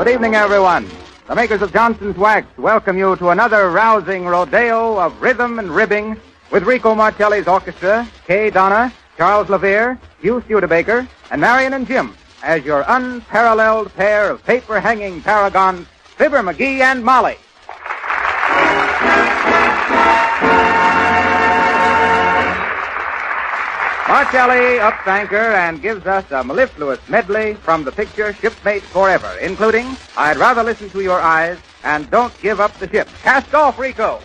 Good evening, everyone. The makers of Johnson's Wax welcome you to another rousing rodeo of rhythm and ribbing with Rico Martelli's orchestra, Kay Donna, Charles Levere, Hugh Studebaker, and Marian and Jim as your unparalleled pair of paper-hanging paragons, Fibber McGee and Molly. Martelli ups anchor and gives us a mellifluous medley from the picture Shipmates Forever, including I'd Rather Listen to Your Eyes and Don't Give Up the Ship. Cast off, Rico!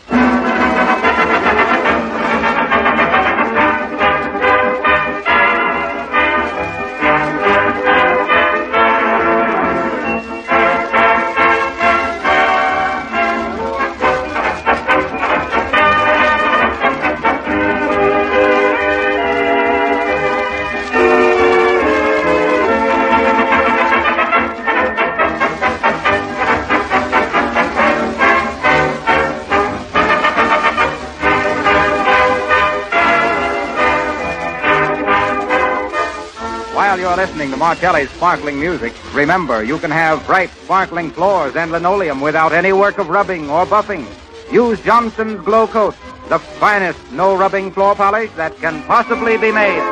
While you're listening to Martelli's sparkling music, remember, you can have bright, sparkling floors and linoleum without any work of rubbing or buffing. Use Johnson's Glow Coat, the finest no-rubbing floor polish that can possibly be made.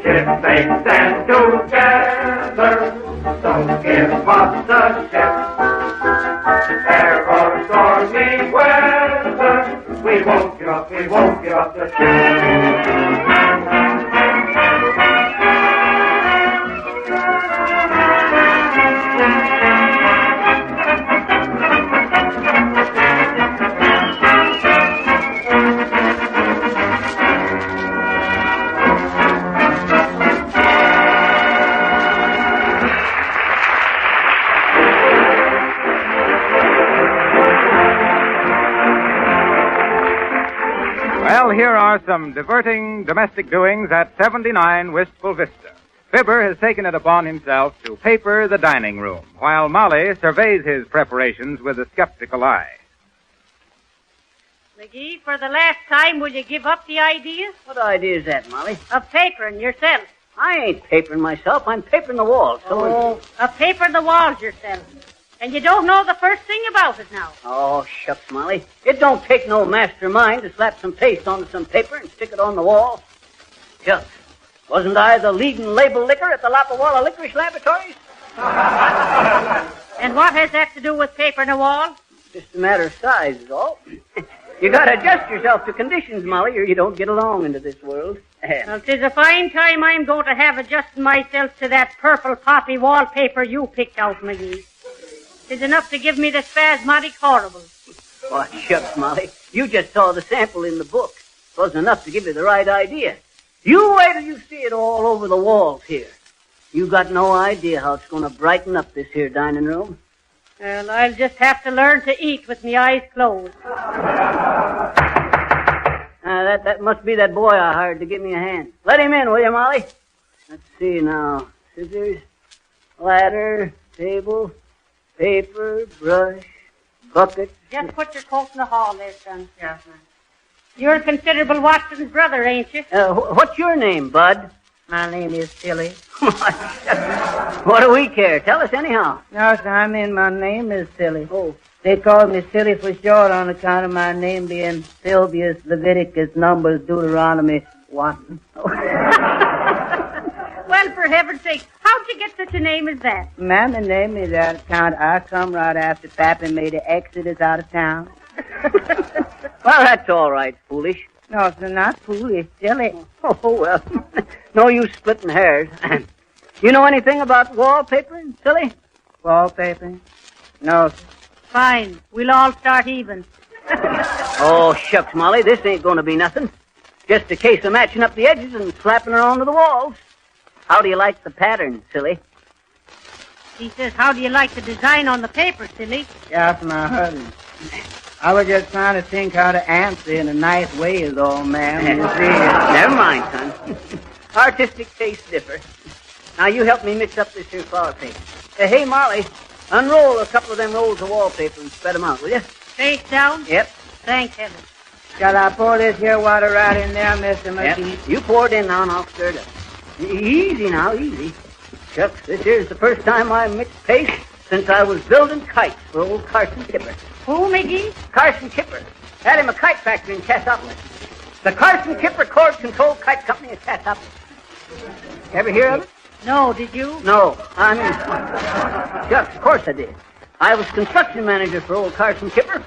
Shipmates stand together, don't give up the ship. Air or stormy weather, we won't give up the ship. Well, here are some diverting domestic doings at 79 Wistful Vista. Fibber has taken it upon himself to paper the dining room, while Molly surveys his preparations with a skeptical eye. McGee, for the last time, will you give up the idea? What idea is that, Molly? Of papering yourself. I ain't papering myself. I'm papering the walls. Of papering the walls yourself. And you don't know the first thing about it now. Oh, shucks, Molly. It don't take no mastermind to slap some paste onto some paper and stick it on the wall. Shucks. Wasn't I the leading label licker at the Lapawalla Licorice Laboratories? And what has that to do with papering a wall? Just a matter of size is all. You gotta adjust yourself to conditions, Molly, or you don't get along into this world. Well, 'tis a fine time I'm going to have adjusting myself to that purple poppy wallpaper you picked out, McGee. 'Tis enough to give me the spasmodic horribles. Why, shucks, Molly. You just saw the sample in the book. It wasn't enough to give you the right idea. You wait till you see it all over the walls here. You got no idea how it's going to brighten up this here dining room. Well, I'll just have to learn to eat with my eyes closed. That must be that boy I hired to give me a hand. Let him in, will you, Molly? Let's see now. Scissors, ladder, table, paper, brush, bucket. Just put your coat in the hall there, son. Yeah, man. You're considerable Watson's brother, ain't you? What's your name, Bud? My name is Silly. What do we care? Tell us anyhow. No, sir, I mean my name is Silly. Oh. They call me Silly for short on account of my name being Sylvius, Leviticus, Numbers, Deuteronomy, Watson. Well, for heaven's sake, how'd you get such a name as that? Mammy named me that account. I come right after Pappy made an exodus out of town. Well, that's all right, foolish. No, sir, not foolish, silly. Oh, well, no use splitting hairs. You know anything about wallpapering, Silly? Wallpaper? No, sir. Fine. We'll all start even. Oh, shucks, Molly, this ain't going to be nothing. Just a case of matching up the edges and slapping her onto the walls. How do you like the pattern, Silly? He says, how do you like the design on the paper, Silly? Yes, my husband. I was just trying to think how to answer in a nice way is all, ma'am. You see. Never mind, son. Artistic tastes differ. Now, you help me mix up this here flower paper. Hey, Molly, unroll a couple of them rolls of wallpaper and spread them out, will you? Face down? Yep. Thank heaven. Shall I pour this here water right in there, Mr. McGee? Yep. You pour it in now and I'll stir it up. Easy now, easy. Shucks, this here's the first time I mixed paste since I was building kites for old Carson Kipper. Who, McGee? Carson Kipper. Had him a kite factory in Cassopolis. The Carson Kipper Cord Control Kite Company in Cassopolis. Ever hear of it? No, did you? No. I mean, shucks, of course I did. I was construction manager for old Carson Kipper.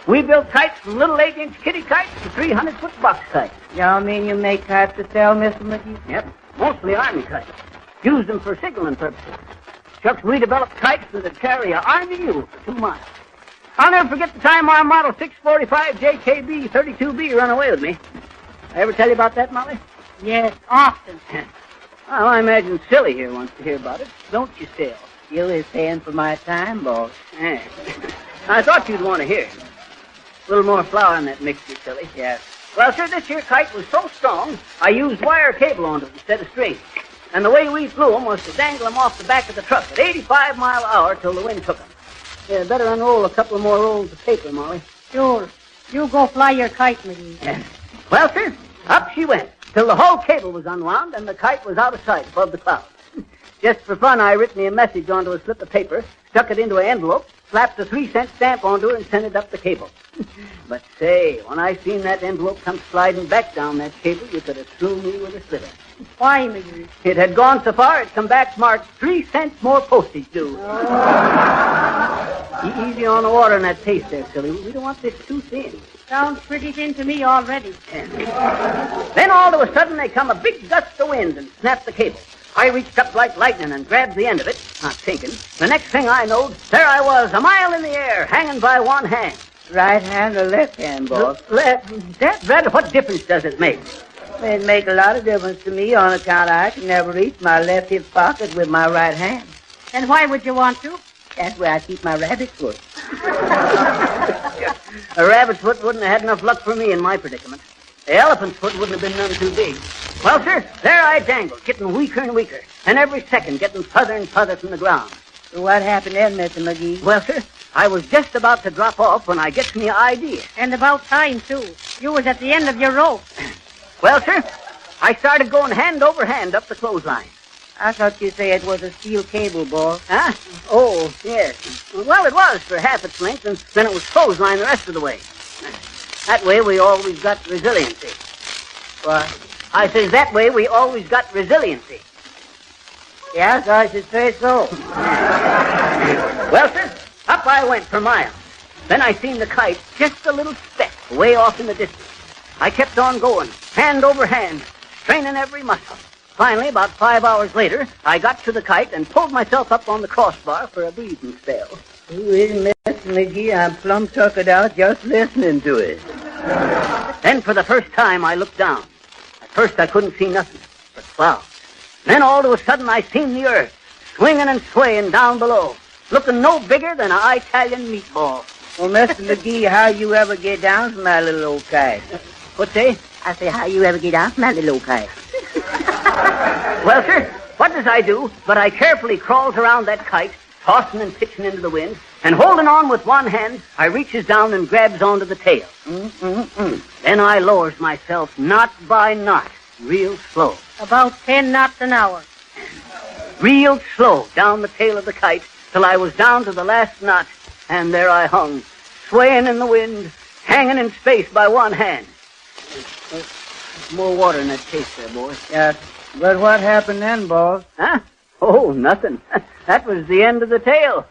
We built kites from little 8-inch kitty kites to 300-foot box kites. Y'all mean you make kites to sell, Mr. McGee? Yep. Mostly army kites. Used them for signaling purposes. Shucks, we developed kites that'd carry an army mule for 2 miles. I'll never forget the time our Model 645 JKB 32B ran away with me. I ever tell you about that, Molly? Yes, often. Well, I imagine Silly here wants to hear about it. Don't you, Still? You is paying for my time, boss. Yeah. I thought you'd want to hear. A little more flour in that mixture, Silly. Yes. Well, sir, this here kite was so strong, I used wire cable on it instead of string. And the way we flew them was to dangle them off the back of the truck at 85 mile an hour till the wind took them. Yeah, better unroll a couple more rolls of paper, Molly. Sure. You go fly your kite, McGee. Yeah. Well, sir, up she went till the whole cable was unwound and the kite was out of sight above the clouds. Just for fun, I written me a message onto a slip of paper, stuck it into an envelope, slapped a 3-cent stamp onto it, and sent it up the cable. But say, when I seen that envelope come sliding back down that cable, you could have slew me with a sliver. Why, McGee? It had gone so far, it come back marked 3 cents more postage due. Easy on the water in that paste there, Silly. We don't want this too thin. Sounds pretty thin to me already. Yeah. Then all of a sudden, there come a big gust of wind and snapped the cable. I reached up like lightning and grabbed the end of it, not thinking. The next thing I knowed, there I was, a mile in the air, hanging by one hand. Right hand or left hand, boss? Left. What difference does it make? It make a lot of difference to me on account I can never reach my left hip pocket with my right hand. And why would you want to? That's where I keep my rabbit foot. A rabbit's foot wouldn't have had enough luck for me in my predicament. The elephant's foot wouldn't have been none too big. Well, sir, there I dangled, getting weaker and weaker, and every second getting further and further from the ground. So what happened then, Mr. McGee? Well, sir, I was just about to drop off when I gets me an idea. And about time, too. You was at the end of your rope. Well, sir, I started going hand over hand up the clothesline. I thought you said it was a steel cable, boss. Huh? Oh, yes. Well, it was for half its length, and then it was clothesline the rest of the way. That way we always got resiliency. What? I says that way we always got resiliency. Yes, I should say so. Well, sir, up I went for miles. Then I seen the kite just a little speck way off in the distance. I kept on going, hand over hand, straining every muscle. Finally, about 5 hours later, I got to the kite and pulled myself up on the crossbar for a breathing spell. Who is Mr. McGee? I'm plumb tuckered out just listening to it. Then for the first time, I looked down. At first, I couldn't see nothing but clouds. Then all of a sudden, I seen the earth swinging and swaying down below, looking no bigger than an Italian meatball. Well, Mr. McGee, how you ever get down from that little old kite? What's that? I say, how you ever get down from that little old kite? Well, sir, what does I do but I carefully crawls around that kite, tossing and pitching into the wind, and holding on with one hand, I reaches down and grabs onto the tail. Then I lowers myself knot by knot, real slow. About 10 knots an hour. Real slow down the tail of the kite till I was down to the last knot, and there I hung, swaying in the wind, hanging in space by one hand. More water in that case there, boy. Yes. But what happened then, boss? Huh? Oh, nothing. That was the end of the tale.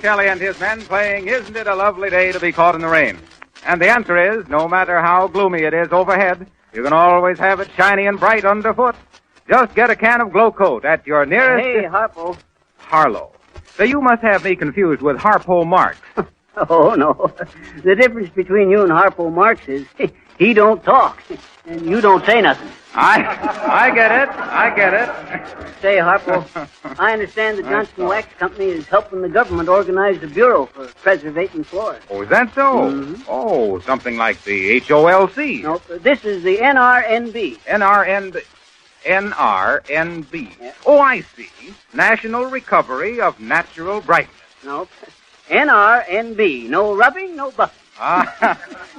Kelly and his men playing Isn't It a Lovely Day to Be Caught in the Rain? And the answer is, no matter how gloomy it is overhead, you can always have it shiny and bright underfoot. Just get a can of Glow Coat at your nearest... Hey, Harpo. Harlow. So you must have me confused with Harpo Marx. Oh, no. The difference between you and Harpo Marx is he don't talk, and you don't say nothing. I get it. Say, Harpo, I understand the Johnson Wax Company is helping the government organize a bureau for preservating flora. Oh, is that so? Mm-hmm. Oh, something like the HOLC. No, this is the NRNB. NRNB. Yeah. Oh, I see. National Recovery of Natural Brightness. No, NRNB. No rubbing, no buffing.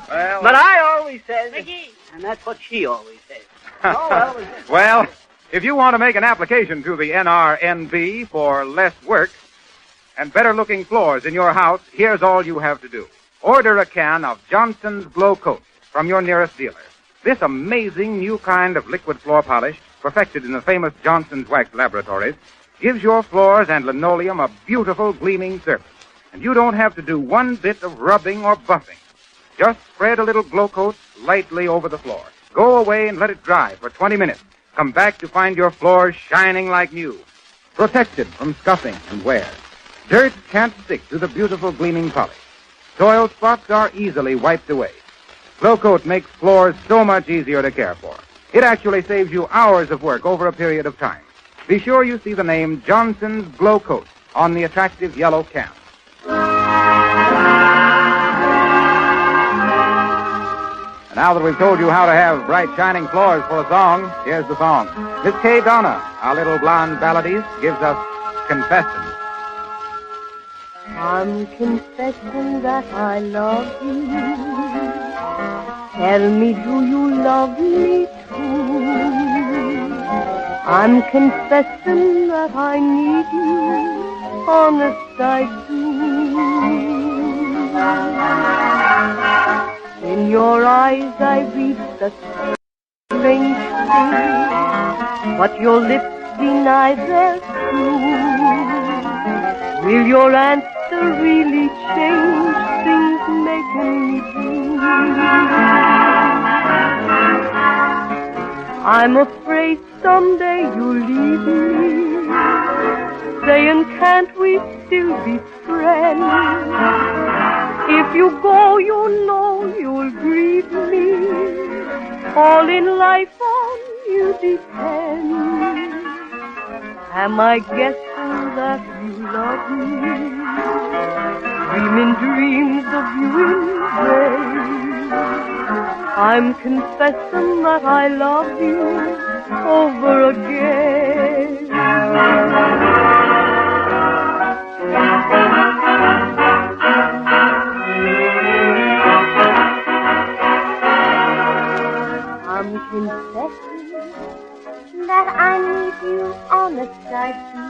Well... But I always says... McGee. And that's what she always says. Oh, well, if you want to make an application to the NRNB for less work and better-looking floors in your house, here's all you have to do. Order a can of Johnson's Glow Coat from your nearest dealer. This amazing new kind of liquid floor polish, perfected in the famous Johnson's Wax laboratories, gives your floors and linoleum a beautiful, gleaming surface. And you don't have to do one bit of rubbing or buffing. Just spread a little Glow Coat lightly over the floor. Go away and let it dry for 20 minutes. Come back to find your floors shining like new. Protected from scuffing and wear. Dirt can't stick to the beautiful gleaming polish. Soil spots are easily wiped away. Glow Coat makes floors so much easier to care for. It actually saves you hours of work over a period of time. Be sure you see the name Johnson's Glow Coat on the attractive yellow can. And now that we've told you how to have bright, shining floors for a song, here's the song. Miss Kay Donna, our little blonde balladist, gives us Confession. I'm confessing that I love you. Tell me, do you love me too? I'm confessing that I need you. Honest, I do. In your eyes I read such strange things, but your lips deny their truth. Will your answer really change things making me blue? I'm afraid someday you'll leave me, saying can't we still be friends? If you go, you know you'll grieve me. All in life on you depends. Am I guessing that you love me. Dreaming dreams of you in vain. I'm confessing that I love you over again. I'm confessing that I need you, honest I do.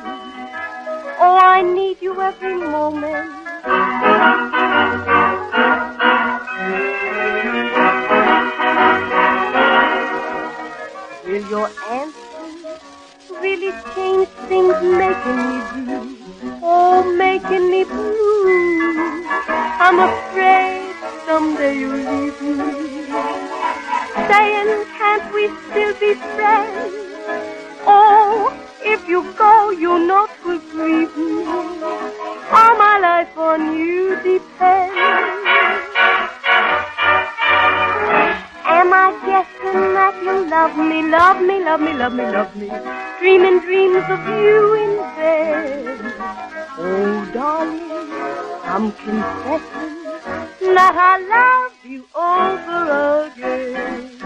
Oh, I need you every moment. Will your answer really change things, making me blue? Oh, making me blue. I'm afraid someday you'll leave me, saying, can't we still be friends? Oh, if you go, you know 'twill grieve me. All my life on you depends. Am I guessing that you love me, love me, love me, love me, love me? Dreaming dreams of you in bed. Oh, darling, I'm confessing that I love you over again.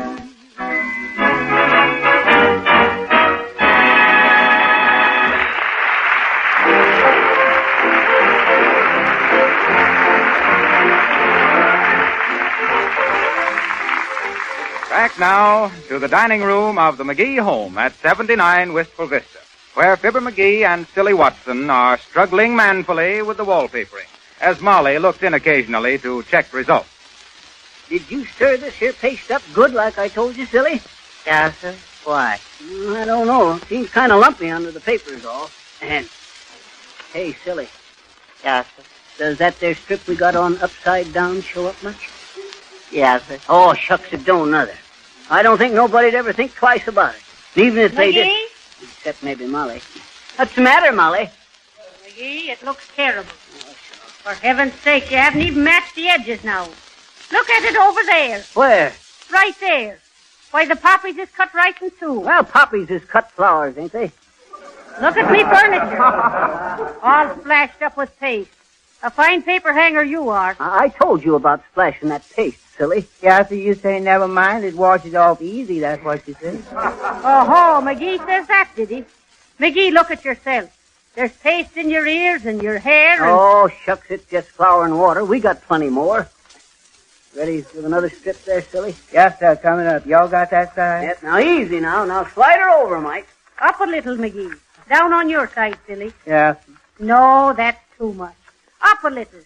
Back now to the dining room of the McGee home at 79 Wistful Vista, where Fibber McGee and Silly Watson are struggling manfully with the wallpapering, as Molly looks in occasionally to check results. Did you stir this here paste up good like I told you, Silly? Yes, sir. Why? I don't know. Seems kind of lumpy under the papers all. And, hey, Silly, Yes, sir. does that there strip we got on upside down show up much? Yes, sir. Oh, shucks, it don't nother. I don't think nobody'd ever think twice about it. And even if they did... McGee? Except maybe Molly. What's the matter, Molly? McGee, it looks terrible. For heaven's sake, you haven't even matched the edges now. Look at it over there. Where? Right there. Why, the poppies is cut right in two. Well, poppies is cut flowers, ain't they? Look at me furniture. All splashed up with paste. A fine paper hanger you are. I told you about splashing that paste, Silly. Yes, sir, you say never mind, it washes off easy, that's what you say. Oh, McGee says that, did he? McGee, look at yourself. There's paste in your ears and your hair and... Oh, shucks, it's just flour and water. We got plenty more. Ready with another strip there, Silly? Yes, sir, coming up. Y'all got that side? Yep, now easy now. Now slide her over, Mike. Up a little, McGee. Down on your side, silly. Yes. No, that's too much. Up a little.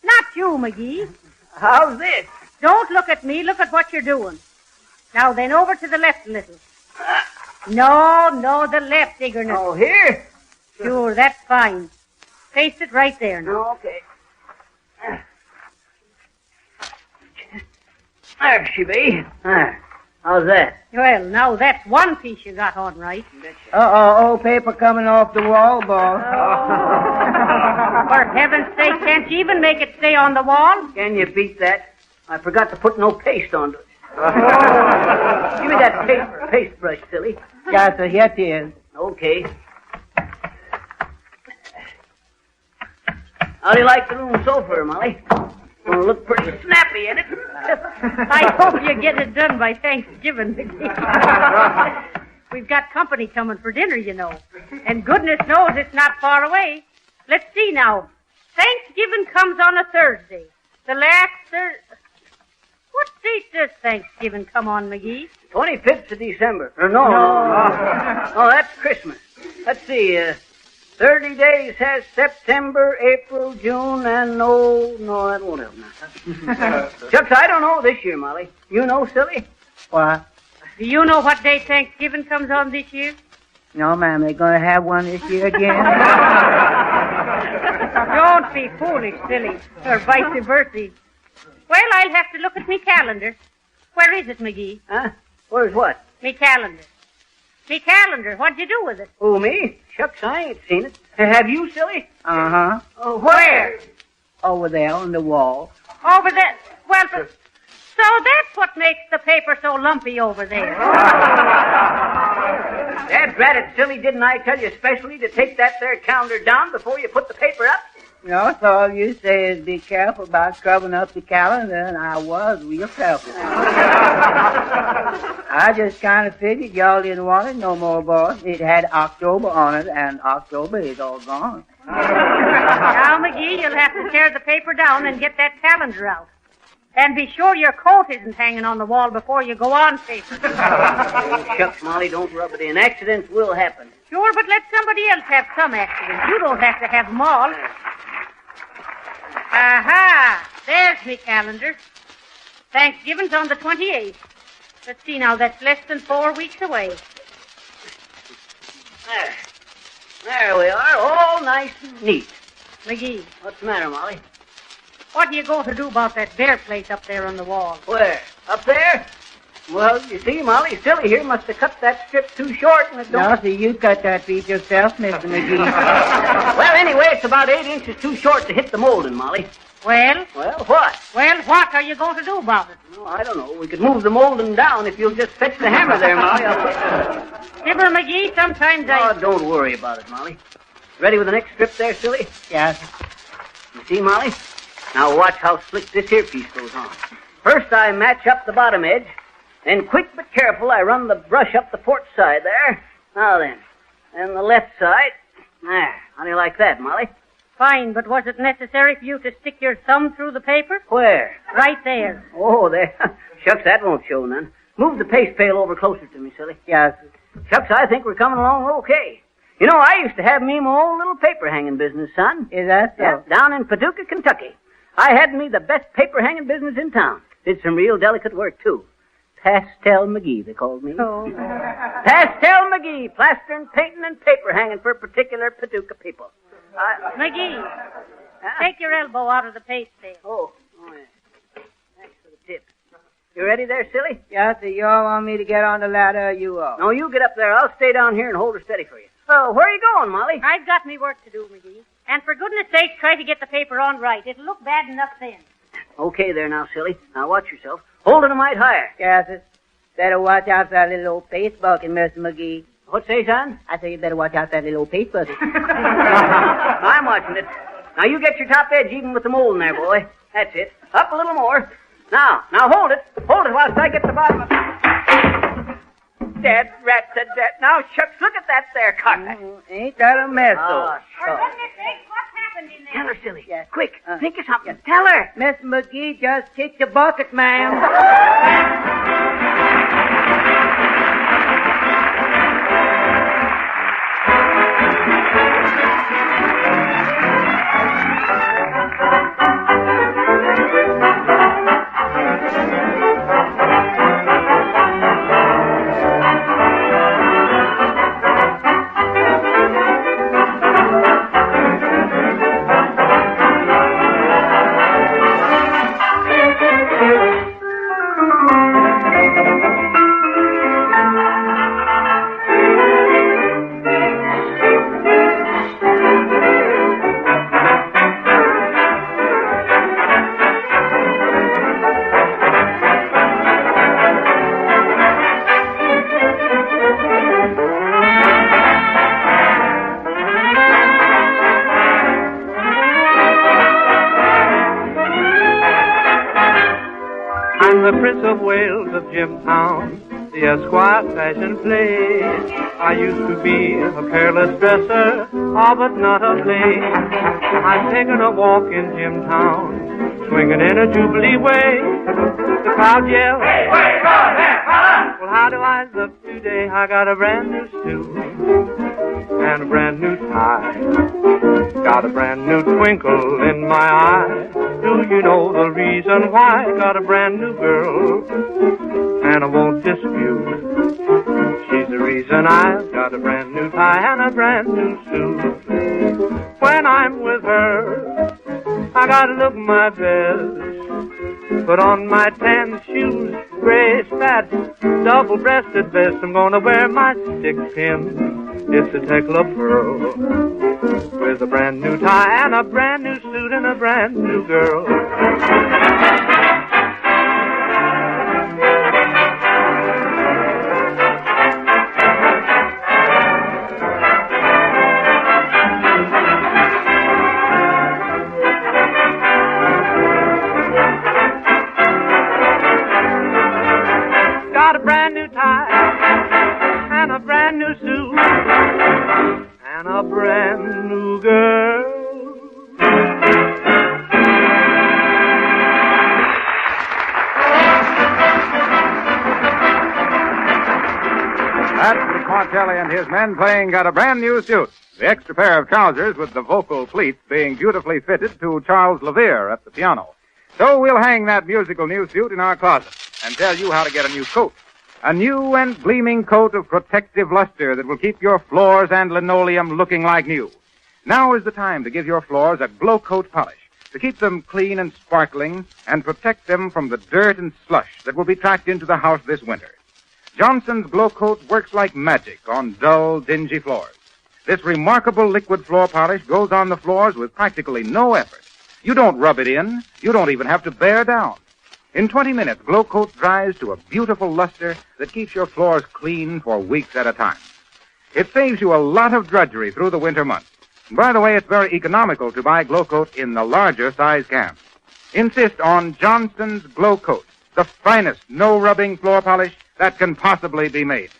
Not you, McGee. How's this? Don't look at me. Look at what you're doing. Now then, over to the left a little. No, the left, Iggerness. Oh, here? Sure, that's fine. Paste it right there now. Okay. There she be. How's that? Well, now that's one piece you got on right. Old paper coming off the wall, boss. For heaven's sake, can't you even make it stay on the wall? Can you beat that? I forgot to put no paste on it. Give me that paste brush, Silly. Yes, sir, here it is. Okay. How do you like the room so far, Molly? Gonna look pretty snappy in it. I hope you get it done by Thanksgiving, McGee. We've got company coming for dinner, you know. And goodness knows it's not far away. Let's see now. Thanksgiving comes on a Thursday. The last What date does Thanksgiving come on, McGee? 25th of December. No, that's Christmas. Let's see, 30 days has September, April, June, and no, that won't help now. Shucks, I don't know this year, Molly. You know, Silly? What? Do you know what day Thanksgiving comes on this year? No, ma'am, they're going to have one this year again. Don't be foolish, silly, or vice versa. Well, I'll have to look at me calendar. Where is it, McGee? Huh? Where's what? Me calendar. Me calendar. What'd you do with it? Who, me? Shucks, I ain't seen it. Have you, Silly? Uh-huh. Oh, where? Over there on the wall. Over there. Well, so that's what makes the paper so lumpy over there. Dad, drat it, silly, didn't I tell you specially to take that there calendar down before you put the paper up? No, so all you say is be careful about covering up the calendar, and I was real careful. I just kind of figured y'all didn't want it no more, boss. It had October on it, and October is all gone. Now, McGee, you'll have to tear the paper down and get that calendar out. And be sure your coat isn't hanging on the wall before you go on paper. Oh, shucks, Molly, don't rub it in. Accidents will happen. Sure, but let somebody else have some accidents. You don't have to have them all. Aha! There's me calendar. Thanksgiving's on the 28th. Let's see now, that's less than 4 weeks away. There we are, all nice and neat. McGee, What's the matter, Molly? what are you going to do about that bear plate up there on the wall? Where? Up there? Well, you see, Molly, Silly here must have cut that strip too short and it don't... Now, see, you cut that piece yourself, Mr. McGee. Well, anyway, it's about 8 inches too short to hit the molding, Molly. Well, Well, what? what are you going to do about it? Well, I don't know. We could move the molding down if you'll just fetch the hammer there, Molly. Fibber McGee, sometimes Oh, don't worry about it, Molly. Ready with the next strip there, Silly? Yes. You see, Molly? Now watch how slick this here piece goes on. First I match up the bottom edge, then quick but careful I run the brush up the port side there. Now then, and the left side. There. How do you like that, Molly? Fine, but was it necessary for you to stick your thumb through the paper? Where? Right there. Oh, there. Shucks, that won't show none. Move the paste pail over closer to me, Silly. Yes. Shucks, I think we're coming along okay. You know, I used to have me my own little paper hanging business, son. Is that so? Yeah, down in Paducah, Kentucky. I had me the best paper hanging business in town. Did some real delicate work, too. Pastel McGee, they called me. Oh. Pastel McGee, plastering, painting, and paper hanging for particular Paducah people. McGee, take your elbow out of the paste pail. Oh, yeah. Thanks for the tip. You ready there, Silly? Yes, sir. You all want me to get on the ladder, or you all? No, you get up there. I'll stay down here and hold her steady for you. Where are you going, Molly? I've got me work to do, McGee. And for goodness sake, try to get the paper on right. It'll look bad enough then. Okay there now, Silly. Now watch yourself. Hold it a mite higher. Yes, sir. Better watch out for that little old paste bucket, Mr. McGee. What say, son? I say you better watch out for that little old paste bucket. I'm watching it. Now you get your top edge even with the molding there, boy. That's it. Up a little more. Now hold it. Hold it whilst I get the bottom of it. Dad, rat, said that. Now, shucks, look at that there cotton. Ain't that a mess, Oh, though? For goodness sake, what's happened in there? Tell her, Silly. Yes. Quick, think of something. Tell her. Miss McGee just kicked the bucket, ma'am. I'm the Prince of Wales of Jimtown, the Esquire fashion play. I used to be a careless dresser, but not of late. I've taken a walk in Jimtown, swinging in a jubilee way. The crowd yells, "Hey, wait, run there, fella!" Well, how do I look today? I got a brand new suit and a brand new tie. Got a brand new twinkle in my eye. Do you know the reason why? Got a brand new girl, and I won't dispute. She's the reason I've got a brand new tie and a brand new suit. When I'm with her, I gotta look my best. Put on my tan shoes, gray spats, double-breasted vest. I'm gonna wear my stick pin. It's a Tekla pearl with a brand new tie and a brand new suit and a brand new girl. brand new girl. That's Rick Martelli and his men playing Got a Brand New Suit. The extra pair of trousers with the vocal pleats being beautifully fitted to Charles Levere at the piano. So we'll hang that musical new suit in our closet and tell you how to get a new coat. A new and gleaming coat of protective luster that will keep your floors and linoleum looking like new. Now is the time to give your floors a glow coat polish to keep them clean and sparkling and protect them from the dirt and slush that will be tracked into the house this winter. Johnson's Glow Coat works like magic on dull, dingy floors. This remarkable liquid floor polish goes on the floors with practically no effort. You don't rub it in. You don't even have to bear down. In 20 minutes, Glow Coat dries to a beautiful luster that keeps your floors clean for weeks at a time. It saves you a lot of drudgery through the winter months. And by the way, it's very economical to buy Glow Coat in the larger size cans. Insist on Johnson's Glow Coat, the finest no-rubbing floor polish that can possibly be made.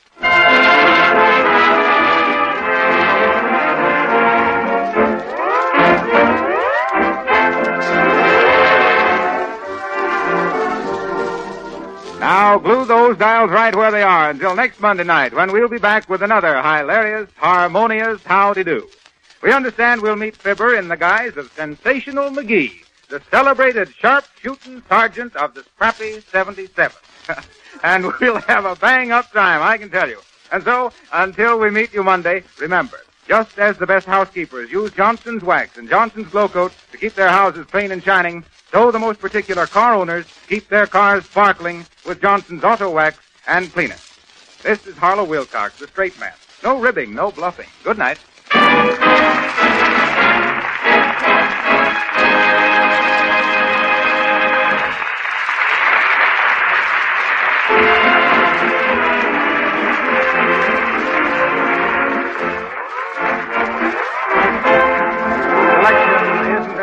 Now, glue those dials right where they are until next Monday night when we'll be back with another hilarious, harmonious howdy-do. We understand we'll meet Fibber in the guise of Sensational McGee, the celebrated sharp-shooting sergeant of the scrappy 77. And we'll have a bang-up time, I can tell you. And so, until we meet you Monday, remember, just as the best housekeepers use Johnson's Wax and Johnson's Glow Coat to keep their houses clean and shining, so the most particular car owners keep their cars sparkling with Johnson's Auto Wax and Cleaner. This is Harlow Wilcox, the straight man. No ribbing, no bluffing. Good night.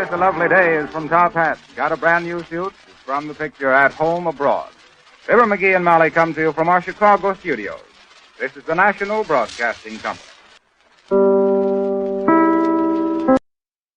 A Lovely Day is from Top Hat. Got a Brand New Suit is from the picture At Home Abroad. Fibber McGee and Molly come to you from our Chicago studios. This is the National Broadcasting Company.